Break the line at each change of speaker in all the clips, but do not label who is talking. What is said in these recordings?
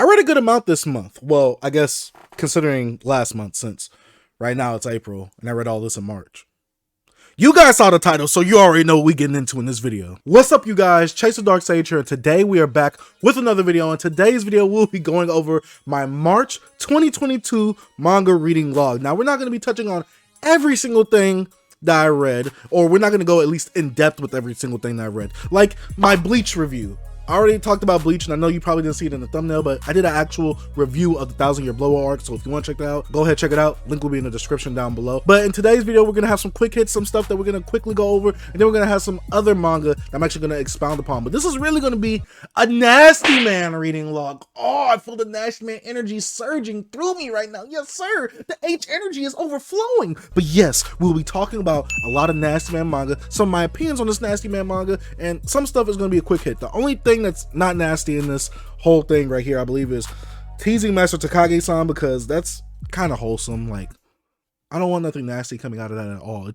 I read a good amount this month. Well, I guess considering last month, since right now it's April, and I read all this in March. You guys saw the title, so you already know what we're getting into in this video. What's up, you guys? Chase the Dark Sage here, and today we are back with another video. In today's video, we'll be going over my March 2022 manga reading log. Now, we're not going to be touching on every single thing that I read, or we're not going to go at least in depth with every single thing that I read. Like my Bleach review. I already talked about Bleach, and I know you probably didn't see it in the thumbnail, but I did an actual review of the 1000 Year Blowout arc, so if you want to check that out, go ahead, check it out. Link will be in the description down below. But in today's video, we're going to have some quick hits, some stuff that we're going to quickly go over, and then we're going to have some other manga that I'm actually going to expound upon. But this is really going to be a Nasty Man reading log. Oh, I feel the Nasty Man energy surging through me right now. Yes, sir. The H energy is overflowing. But yes, we'll be talking about a lot of Nasty Man manga, some of my opinions on this Nasty Man manga, and some stuff is going to be a quick hit. The only thing that's not nasty in this whole thing right here, I believe, is teasing Master Takagi-San, because that's kind of wholesome. Like, I don't want nothing nasty coming out of that at all.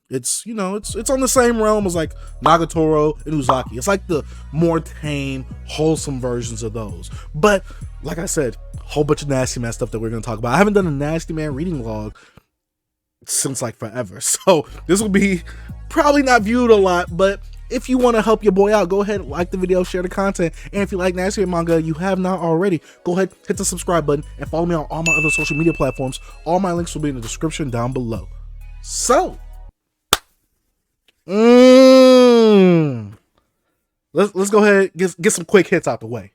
It's you know, it's on the same realm as like Nagatoro and Uzaki. It's like the more tame, wholesome versions of those. But like I said, a whole bunch of Nasty Man stuff that we're going to talk about. I haven't done a Nasty Man reading log since like forever, so this will be probably not viewed a lot, but if you want to help your boy out, go ahead, like the video, share the content, and if you like Nasty Man manga, you have not already, go ahead, hit the subscribe button, and follow me on all my other social media platforms. All my links will be in the description down below. So, let's go ahead and get some quick hits out the way.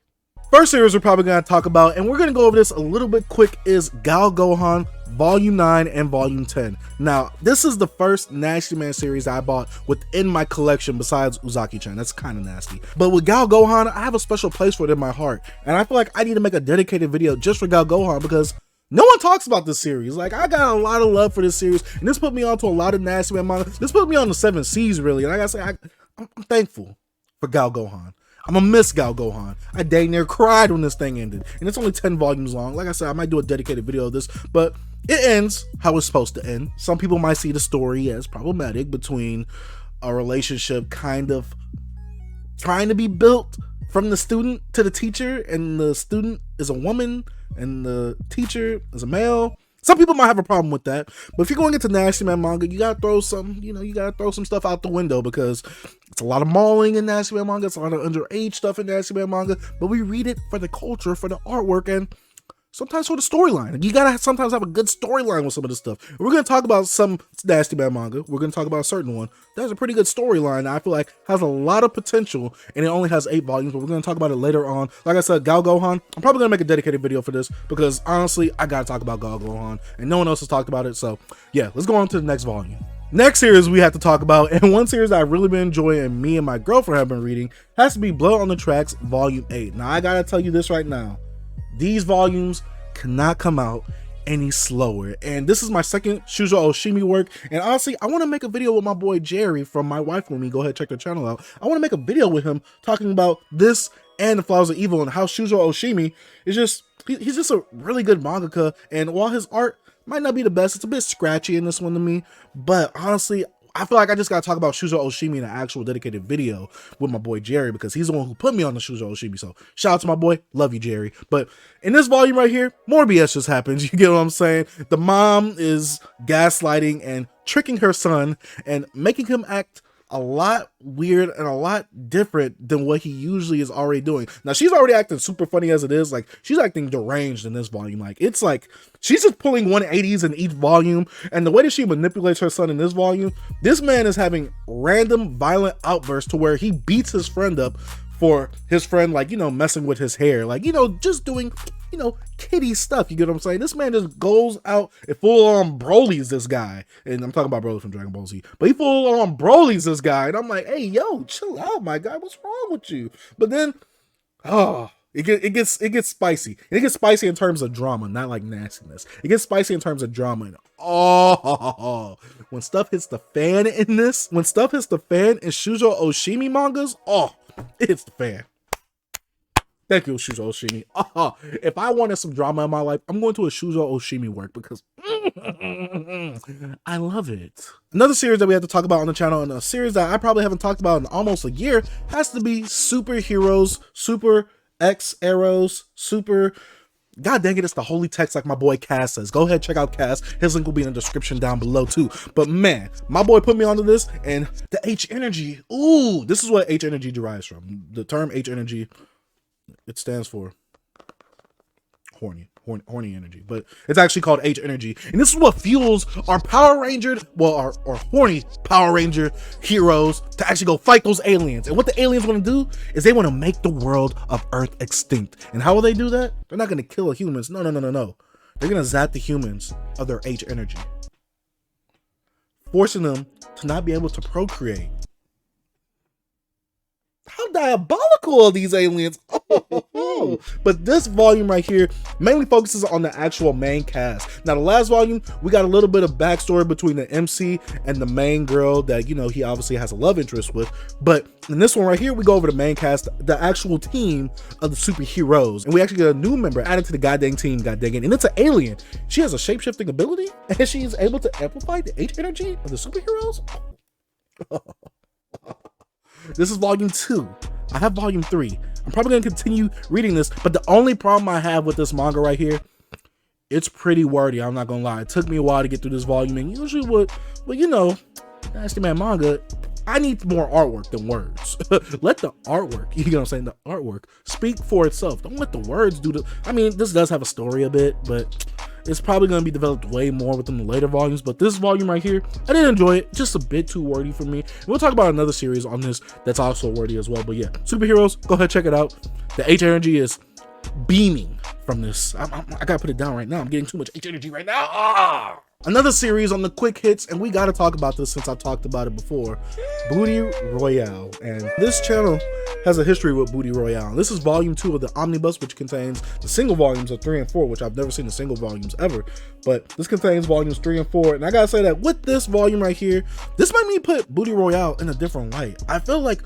First series we're probably going to talk about, and we're going to go over this a little bit quick, is Gohan Volume 9 and Volume 10. Now, this is the first Nasty Man series I bought within my collection besides Uzaki-Chan. That's kind of nasty. But with Gohan, I have a special place for it in my heart. And I feel like I need to make a dedicated video just for Gohan because no one talks about this series. Like, I got a lot of love for this series, and this put me onto a lot of Nasty Man manga. This put me on the 7 Seas, really. And I gotta say, I'm thankful for Gohan. I'm gonna miss Gohan. I dang near cried when this thing ended. And it's only 10 volumes long. Like I said, I might do a dedicated video of this, but it ends how it's supposed to end. Some people might see the story as problematic between a relationship kind of trying to be built from the student to the teacher, and the student is a woman and the teacher is a male. Some people might have a problem with that, but if you're going into Nasty Man manga, you gotta throw some, you gotta throw some stuff out the window, because it's a lot of mauling in Nasty Man manga, it's a lot of underage stuff in Nasty Man manga, but we read it for the culture, for the artwork, and sometimes for the storyline. You gotta sometimes have a good storyline with some of this stuff. We're gonna talk about some Nasty Man manga. We're gonna talk about a certain one that has a pretty good storyline that I feel like has a lot of potential, and it only has 8 volumes, but we're gonna talk about it later on. Like I said, Gohan, I'm probably gonna make a dedicated video for this, because honestly, I gotta talk about Gohan, and no one else has talked about it, so yeah, let's go on to the next volume. Next series we have to talk about, and one series I've really been enjoying and me and my girlfriend have been reading, has to be Blood on the Tracks Volume 8. Now, I gotta tell you this right now. These volumes cannot come out any slower, and this is my second Shujo Oshimi work, and honestly, I want to make a video with my boy Jerry from My Wife With Me. Go ahead, check their channel out. I want to make a video with him talking about this and The Flowers of Evil, and how Shujo Oshimi is just, he's just a really good mangaka, and while his art might not be the best, it's a bit scratchy in this one to me, but honestly, I feel like I just gotta talk about Shujo Oshimi in an actual dedicated video with my boy Jerry, because he's the one who put me on the Shujo Oshimi. So shout out to my boy, love you, Jerry. But in this volume right here, more BS just happens. You get what I'm saying? The mom is gaslighting and tricking her son and making him act a lot weird and a lot different than what he usually is already doing. Now, she's already acting super funny as it is. Like, she's acting deranged in this volume. Like, it's like she's just pulling 180s in each volume, and the way that she manipulates her son in this volume, this man is having random violent outbursts to where he beats his friend up for his friend, like, messing with his hair, like, just doing, kitty stuff. You get what I'm saying? This man just goes out and full on Broly's this guy. And I'm talking about Broly from Dragon Ball Z, but he full on Broly's this guy. And I'm like, hey, yo, chill out, my guy. What's wrong with you? But then, it gets spicy. And it gets spicy in terms of drama, not like nastiness. It gets spicy in terms of drama. And when stuff hits the fan in this, when stuff hits the fan in Shujo Oshimi mangas, it hits the fan. Thank you, Shujo Oshimi. If I wanted some drama in my life, I'm going to a Shujo Oshimi work, because I love it. Another series that we have to talk about on the channel, and a series that I probably haven't talked about in almost a year, has to be Superheroes Super HxEros Super. God dang it, it's the holy text like my boy Cass says. Go ahead, check out Cass. His link will be in the description down below too. But man, my boy put me onto this, and the H energy. Ooh, this is what H energy derives from. The term H energy, it stands for horny energy, but it's actually called H energy, and this is what fuels our Power Ranger, well, our horny Power Ranger heroes to actually go fight those aliens. And what the aliens want to do is they want to make the world of Earth extinct. And how will they do that? They're not going to kill humans. No. They're going to zap the humans of their H energy, forcing them to not be able to procreate. How diabolical are these aliens? But this volume right here mainly focuses on the actual main cast. Now, the last volume, we got a little bit of backstory between the MC and the main girl that, you know, he obviously has a love interest with. But in this one right here, we go over the main cast, the actual team of the superheroes. And we actually get a new member added to the goddamn team, goddamn it. And it's an alien. She has a shape-shifting ability, and she is able to amplify the H energy of the superheroes. This is volume 2. I have volume 3. I'm probably going to continue reading this, but the only problem I have with this manga right here, it's pretty wordy. I'm not going to lie. It took me a while to get through this volume, and usually well, you know, Nasty Man manga, I need more artwork than words. Let the artwork, you know what I'm saying, the artwork speak for itself. Don't let the words do the, I mean, this does have a story a bit, but it's probably going to be developed way more within the later volumes. But this volume right here, I did enjoy it. Just a bit too wordy for me. And we'll talk about another series on this that's also wordy as well. But yeah, superheroes, go ahead, check it out. The H energy is beaming from this. I gotta put it down right now. I'm getting too much H energy right now. Another series on the quick hits, and we got to talk about this since I talked about it before. Booty Royale. And this channel has a history with Booty Royale. This is volume 2 of the omnibus, which contains the single volumes of 3 and 4, which I've never seen the single volumes ever, but this contains volumes 3 and 4. And I gotta say that with this volume right here, this might me put Booty Royale in a different light. I feel like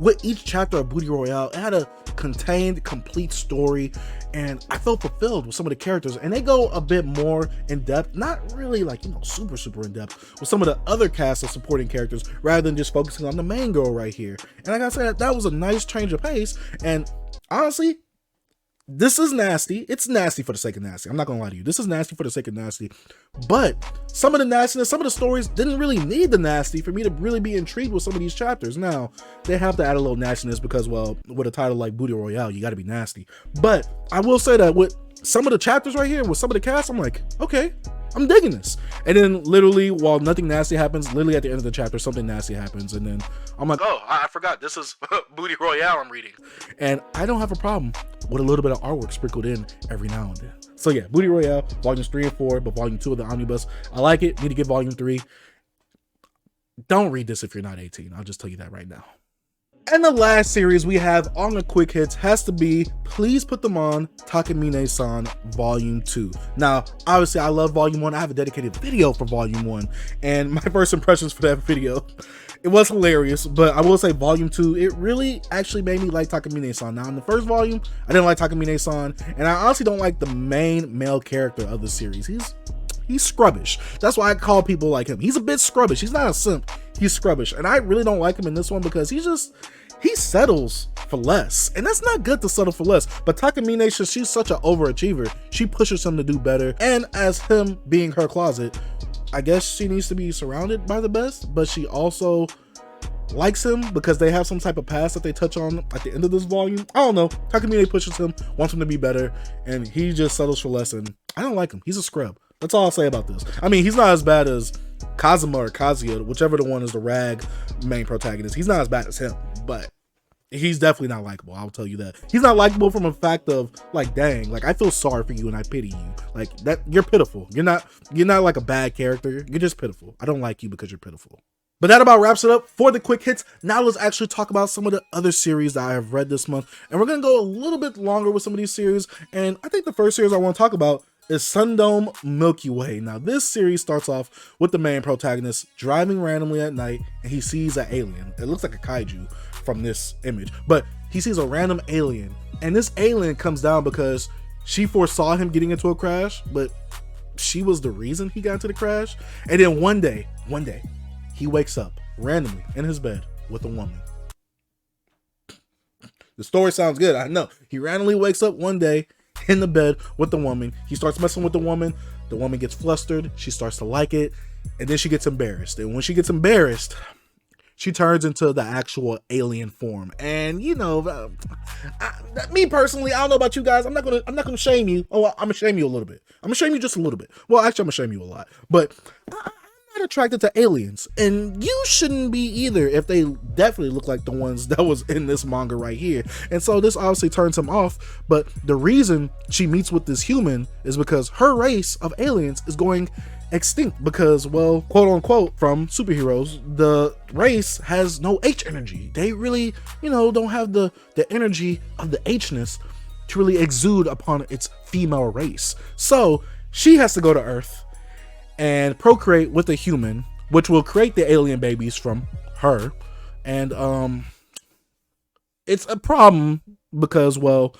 with each chapter of Booty Royale, it had a contained, complete story, and I felt fulfilled with some of the characters. And they go a bit more in depth, not really like, you know, super in depth with some of the other cast of supporting characters, rather than just focusing on the main girl right here. And like I said, that was a nice change of pace. And honestly, this is nasty. It's nasty for the sake of nasty. I'm not gonna lie to you. This is nasty for the sake of nasty. But some of the nastiness, some of the stories didn't really need the nasty for me to really be intrigued with some of these chapters. Now, they have to add a little nastiness because, well, with a title like Booty Royale, you gotta be nasty. But I will say that with some of the chapters right here, with some of the cast, I'm like, okay, I'm digging this. And then literally, while nothing nasty happens, literally at the end of the chapter, something nasty happens. And then I'm like, oh, I forgot, this is Booty Royale I'm reading. And I don't have a problem with a little bit of artwork sprinkled in every now and then. So yeah, Booty Royale, volumes 3 and 4, but volume 2 of the omnibus, I like it. Need to get volume 3. Don't read this if you're not 18. I'll just tell you that right now. And the last series we have on the quick hits has to be Please Put Them On Takamine-San Volume 2. Now, obviously, I love Volume 1. I have a dedicated video for Volume 1. And my first impressions for that video, it was hilarious. But I will say Volume 2, it really actually made me like Takamine-San. Now, in the first volume, I didn't like Takamine-San. And I honestly don't like the main male character of the series. He's scrubbish. That's why I call people like him. He's a bit scrubbish. He's not a simp. He's scrubbish. And I really don't like him in this one because he settles for less. And that's not good to settle for less. But Takamine, she's such an overachiever. She pushes him to do better. And as him being her closet, I guess she needs to be surrounded by the best. But she also likes him because they have some type of past that they touch on at the end of this volume. I don't know. Takamine pushes him, wants him to be better. And he just settles for less. And I don't like him. He's a scrub. That's all I'll say about this. I mean, he's not as bad as Kazuma or Kazuya, whichever the one is the rag main protagonist. He's not as bad as him, but he's definitely not likable. I'll tell you that. He's not likable from a fact of like, dang, like I feel sorry for you and I pity you. Like that, you're pitiful. You're not like a bad character. You're just pitiful. I don't like you because you're pitiful. But that about wraps it up for the quick hits. Now let's actually talk about some of the other series that I have read this month. And we're going to go a little bit longer with some of these series. And I think the first series I want to talk about is Sundome Milky Way. Now this series starts off with the main protagonist driving randomly at night and he sees an alien. It looks like a kaiju from this image, but he sees a random alien, and this alien comes down because she foresaw him getting into a crash, but she was the reason he got into the crash. And then one day he wakes up randomly in his bed with a woman. The story sounds good, I know. He randomly wakes up one day in the bed with the woman. He starts messing with the woman gets flustered, she starts to like it, and then she gets embarrassed. And when she gets embarrassed, she turns into the actual alien form. And you know, me personally, I don't know about you guys, I'm not gonna shame you. Oh, I'm gonna shame you a little bit. I'm gonna shame you just a little bit. Well, actually, I'm gonna shame you a lot. But I'm not attracted to aliens, and you shouldn't be either if they definitely look like the ones that was in this manga right here. And so this obviously turns him off. But the reason she meets with this human is because her race of aliens is going extinct because, well, quote unquote, from superheroes, the race has no H energy. They really, you know, don't have the energy of the H-ness to really exude upon its female race. So she has to go to Earth and procreate with a human, which will create the alien babies from her. And it's a problem because, well,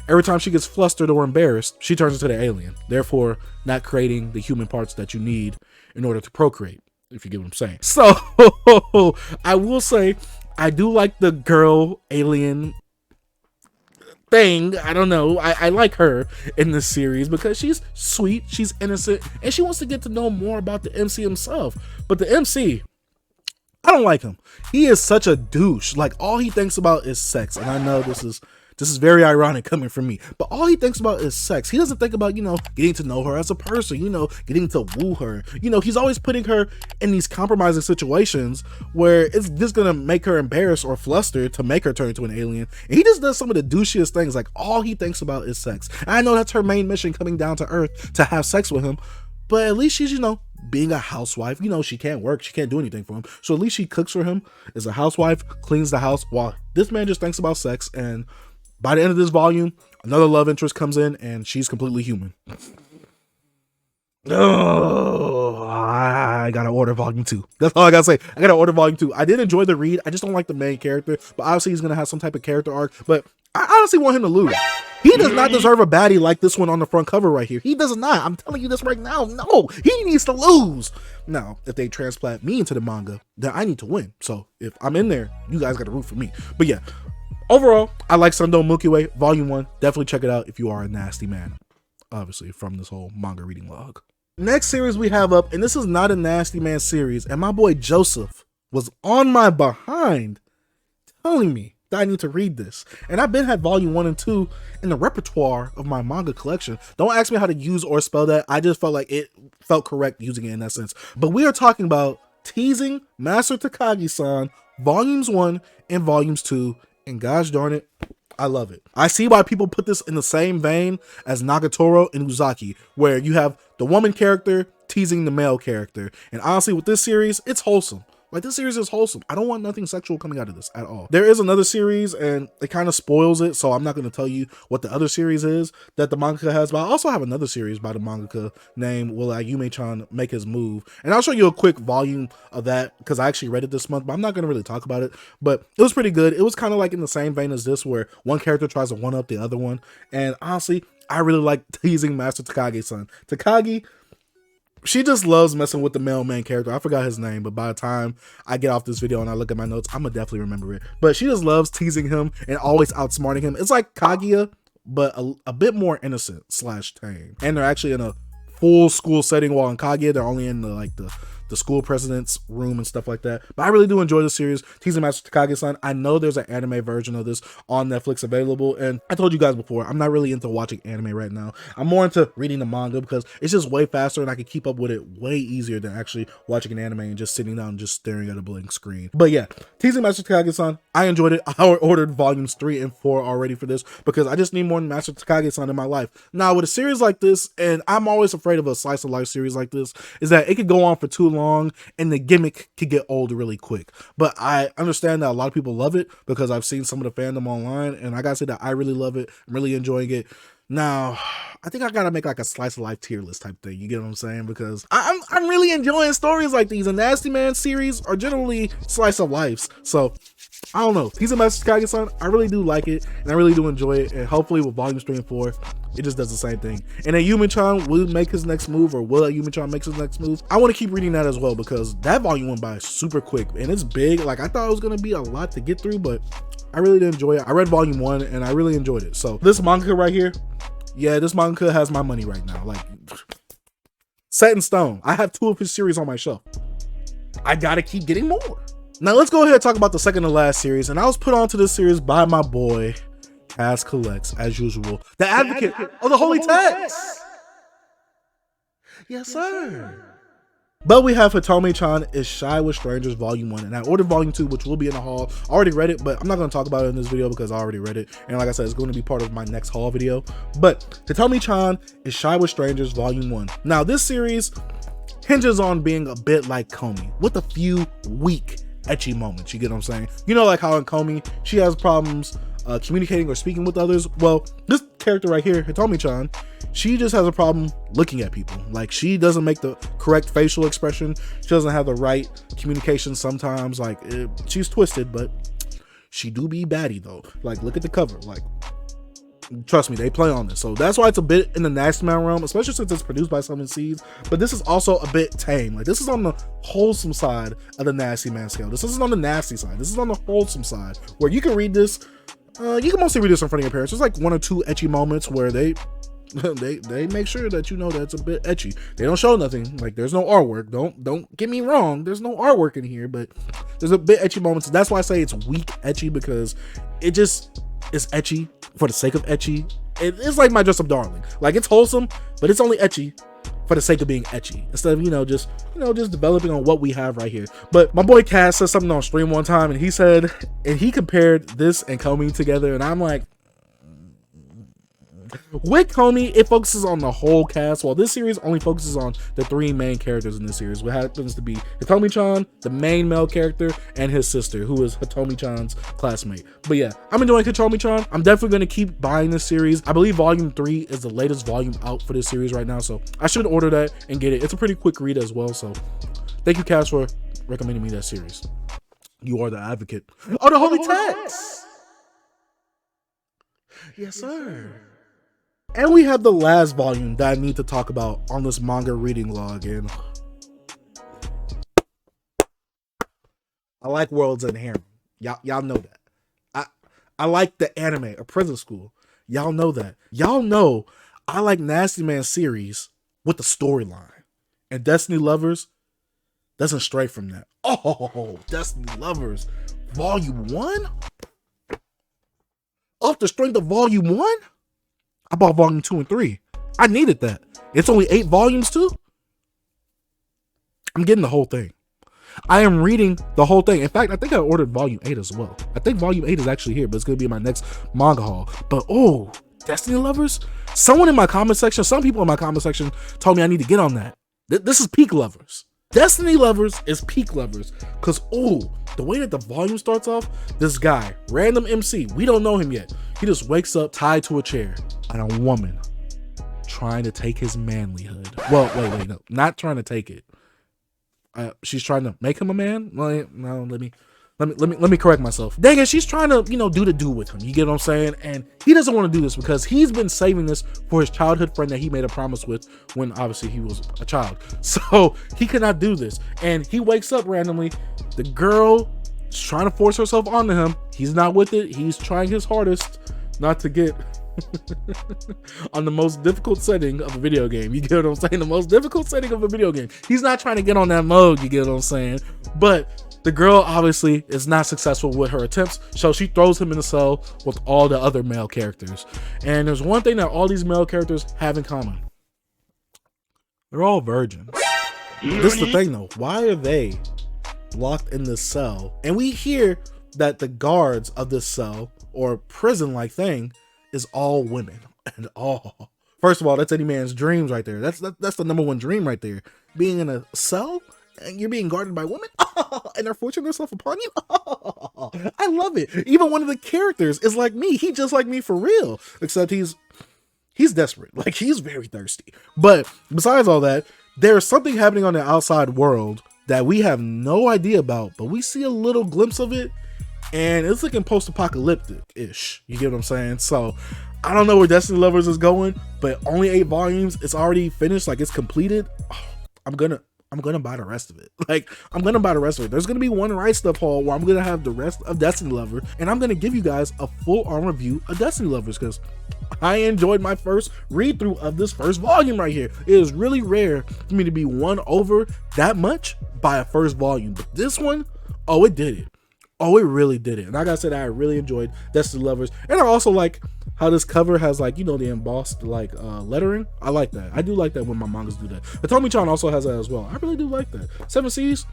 every time she gets flustered or embarrassed, she turns into the alien, therefore not creating the human parts that you need in order to procreate, if you get what I'm saying. So I will say I do like the girl alien thing. I don't know, I like her in this series because she's sweet, she's innocent, and she wants to get to know more about the MC himself. But the MC, I don't like him. He is such a douche. Like, all he thinks about is sex. And I know this is very ironic coming from me, but all he thinks about is sex. He doesn't think about, you know, getting to know her as a person, you know, getting to woo her. You know, he's always putting her in these compromising situations where it's just gonna make her embarrassed or flustered to make her turn into an alien. And he just does some of the douchiest things. Like, all he thinks about is sex. And I know that's her main mission, coming down to Earth to have sex with him, but at least she's, you know, being a housewife. You know, she can't work, she can't do anything for him, so at least she cooks for him, is a housewife, cleans the house, while this man just thinks about sex. And by the end of this volume, another love interest comes in and she's completely human. Oh, I gotta order volume 2. That's all I gotta say. I gotta order volume 2. I did enjoy the read. I just don't like the main character, but obviously he's gonna have some type of character arc. But I honestly want him to lose. He does not deserve a baddie like this one on the front cover right here. He does not. I'm telling you this right now. No, he needs to lose. Now, if they transplant me into the manga, then I need to win. So if I'm in there, you guys gotta root for me. But yeah, overall, I like Sundome Milky Way Volume 1. Definitely check it out if you are a nasty man, obviously, from this whole manga reading log. Next series we have up, and this is not a nasty man series, and my boy Joseph was on my behind telling me that I need to read this. And I've been had Volume 1 and 2 in the repertoire of my manga collection. Don't ask me how to use or spell that. I just felt like it felt correct using it in that sense. But we are talking about Teasing Master Takagi-San Volumes 1 and Volumes 2. And gosh darn it, I love it. I see why people put this in the same vein as Nagatoro and Uzaki, where you have the woman character teasing the male character. And honestly, with this series, it's wholesome. Like, this series is wholesome. I don't want nothing sexual coming out of this at all. There is another series, and it kind of spoils it, so I'm not going to tell you what the other series is that the mangaka has. But I also have another series by the mangaka named Will Hitomi-Chan Make His Move. And I'll show you a quick volume of that, because I actually read it this month, but I'm not going to really talk about it. But it was pretty good. It was kind of like in the same vein as this, where one character tries to one-up the other one. And honestly, I really like Teasing Master Takagi-San. Takagi, she just loves messing with the male main character. I forgot his name, but by the time I get off this video and I look at my notes, I'm gonna definitely remember it. But she just loves teasing him and always outsmarting him. It's like Kaguya, but a bit more innocent / tame. And they're actually in a full school setting, while in Kaguya they're only in the school president's room and stuff like that. But I really do enjoy the series, Teasing Master Takagi-San. I know there's an anime version of this on Netflix available, and I told you guys before, I'm not really into watching anime right now. I'm more into reading the manga because it's just way faster and I can keep up with it way easier than actually watching an anime and just sitting down and just staring at a blank screen. But yeah, Teasing Master Takagi-San, I enjoyed it. I ordered volumes 3 and 4 already for this because I just need more Master Takagi-San in my life. Now, with a series like this, and I'm always afraid of a slice of life series like this, is that it could go on for too long and the gimmick could get old really quick. But I understand that a lot of people love it because I've seen some of the fandom online, and I gotta say that I really love it. I'm really enjoying it. Now, I think I gotta make like a slice of life tier list type thing. You get what I'm saying? Because I'm really enjoying stories like these. And Nasty Man series are generally slice of lives. So I don't know. Teasing Master Takagi-San, I really do like it, and I really do enjoy it. And hopefully with volumes 3 and 4, it just does the same thing. And then Hitomi-Chan will make his next move, or will Hitomi-Chan make his next move? I want to keep reading that as well because that volume went by super quick and it's big. Like, I thought it was gonna be a lot to get through, but I really did enjoy it. I read volume 1 and I really enjoyed it. So this manga right here, yeah, this manga has my money right now. Like, set in stone. I have 2 of his series on my shelf. I gotta keep getting more. Now let's go ahead and talk about the second to last series. And I was put onto this series by my boy, Cass Collects, as usual. The advocate of the holy text. Yes, sir. But we have Hitomi-Chan is Shy with Strangers Volume 1, and I ordered Volume 2, which will be in the haul. I already read it, but I'm not going to talk about it in this video because I already read it. And like I said, it's going to be part of my next haul video. But Hitomi-Chan is Shy with Strangers Volume 1. Now, this series hinges on being a bit like Komi, with a few weak ecchi moments. You get what I'm saying? You know, like how in Komi, she has problems communicating or speaking with others. Well, this character right here, Hitomi-Chan, she just has a problem looking at people. Like, she doesn't make the correct facial expression. She doesn't have the right communication sometimes. Like, she's twisted, but she do be baddie though. Like, look at the cover. Like, trust me, they play on this. So that's why it's a bit in the nasty man realm, especially since it's produced by Summon Seeds. But this is also a bit tame. Like, this is on the wholesome side of the nasty man scale. This isn't on the nasty side. This is on the wholesome side, where you can read this. You can mostly read this in front of your parents. There's like 1 or 2 ecchi moments where they make sure that you know that it's a bit ecchi. They don't show nothing. Like, there's no artwork. Don't get me wrong. There's no artwork in here, but there's a bit ecchi moments. That's why I say it's weak ecchi, because it just is ecchi for the sake of ecchi. It's like My Dress Up Darling. Like, it's wholesome, but it's only ecchi for the sake of being ecchi, instead of just developing on what we have right here. But my boy Cass said something on stream one time, and he compared this and Komi together, and I'm like, with Komi, it focuses on the whole cast, while this series only focuses on the 3 main characters in this series, what happens to be Hitomi-Chan, the main male character, and his sister, who is Hitomi-Chan's classmate. But yeah, I'm enjoying Hitomi-Chan. I'm definitely going to keep buying this series. I believe volume 3 is the latest volume out for this series right now, so I should order that and get it. It's a pretty quick read as well, so thank you, Cass, for recommending me that series. You are the advocate of the holy text. Yes, sir. And we have the last volume that I need to talk about on this manga reading log, and I like Worlds and Harem. Y'all know that. I like the anime, A Prison School. Y'all know that. Y'all know I like Nasty Man series with the storyline. And Destiny Lovers doesn't stray from that. Oh, Destiny Lovers Volume 1? Off the strength of Volume 1? I bought Volume 2 and 3. I needed that. It's only 8 volumes too. I'm getting the whole thing. I am reading the whole thing. In fact, I think I ordered Volume 8 as well. I think Volume 8 is actually here, but it's going to be in my next manga haul. But oh, Destiny Lovers? Someone in my comment section, some people in my comment section told me I need to get on that. This is peak Lovers. Destiny Lovers is peak Lovers. Because, oh, the way that the volume starts off, this guy, random MC, we don't know him yet. He just wakes up tied to a chair and a woman trying to take his manlyhood. Well, wait, no, not trying to take it. She's trying to make him a man. No, let me correct myself. Dang it, she's trying to, do the do with him. You get what I'm saying? And he doesn't want to do this because he's been saving this for his childhood friend that he made a promise with when obviously he was a child. So he cannot do this. And he wakes up randomly. The girl is trying to force herself onto him. He's not with it. He's trying his hardest not to get on the most difficult setting of a video game. You get what I'm saying? The most difficult setting of a video game. He's not trying to get on that mode. You get what I'm saying? But the girl obviously is not successful with her attempts, so she throws him in the cell with all the other male characters. And there's one thing that all these male characters have in common. They're all virgins. This is the thing though. Why are they locked in this cell? And we hear that the guards of this cell or prison-like thing is all women. And first of all, that's any man's dreams right there. That's the #1 dream right there. Being in a cell and you're being guarded by women, and they're forcing themselves upon you. I love it. Even one of the characters is like me. He just like me for real, except he's desperate. Like, he's very thirsty. But besides all that, there's something happening on the outside world that we have no idea about, but we see a little glimpse of it. And it's looking post-apocalyptic-ish. You get what I'm saying? So I don't know where Destiny Lovers is going, but only 8 volumes. It's already finished. Like, it's completed. I'm gonna I'm gonna buy the rest of it. Like, I'm gonna buy the rest of it. There's gonna be one Right Stuff haul where I'm gonna have the rest of Destiny Lover, and I'm gonna give you guys a full-on review of Destiny Lovers, because I enjoyed my first read through of this first volume right here. It is really rare for me to be won over that much by a first volume, but this one, oh, it did it. Oh, it really did it. And like I said, I really enjoyed Destiny Lovers, and I also like how this cover has, like, you know, the embossed like lettering. I like that. I do like that when my mangas do that. Hitomi-Chan also has that as well. I really do like that. 7 Seas,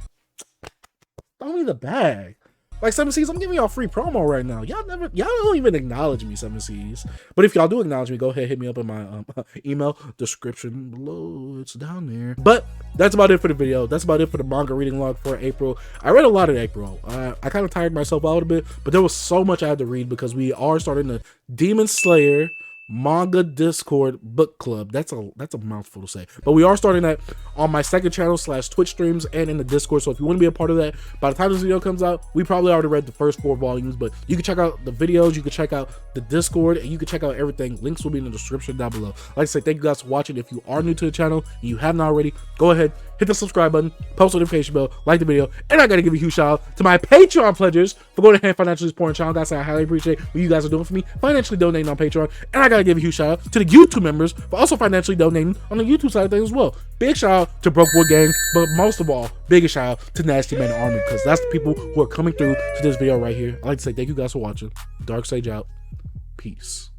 throw me the bag. Like, 7 Seas, I'm giving y'all free promo right now. Y'all don't even acknowledge me, 7 Seas. But if y'all do acknowledge me, go ahead, hit me up in my email description below. It's down there. But that's about it for the video. That's about it for the manga reading log for April. I read a lot in April. I kind of tired myself out a bit, but there was so much I had to read because we are starting the Demon Slayer manga Discord book club. That's a mouthful to say, but we are starting that on my second channel / Twitch streams and in the Discord. So if you want to be a part of that, by the time this video comes out, we probably already read the first 4 volumes, but you can check out the videos, you can check out the Discord, and you can check out everything. Links will be in the description down below. Like I said, thank you guys for watching. If you are new to the channel and you have not already, go ahead, hit the subscribe button, post the notification bell, like the video, and I gotta give a huge shout out to my Patreon pledgers for going ahead and financially supporting the channel. Guys, I highly appreciate what you guys are doing for me, financially donating on Patreon, and I gotta give a huge shout out to the YouTube members for also financially donating on the YouTube side of things as well. Big shout out to Brokewood Gang, but most of all, biggest shout out to Nasty Man Army, because that's the people who are coming through to this video right here. I'd like to say thank you guys for watching. Dark Sage out. Peace.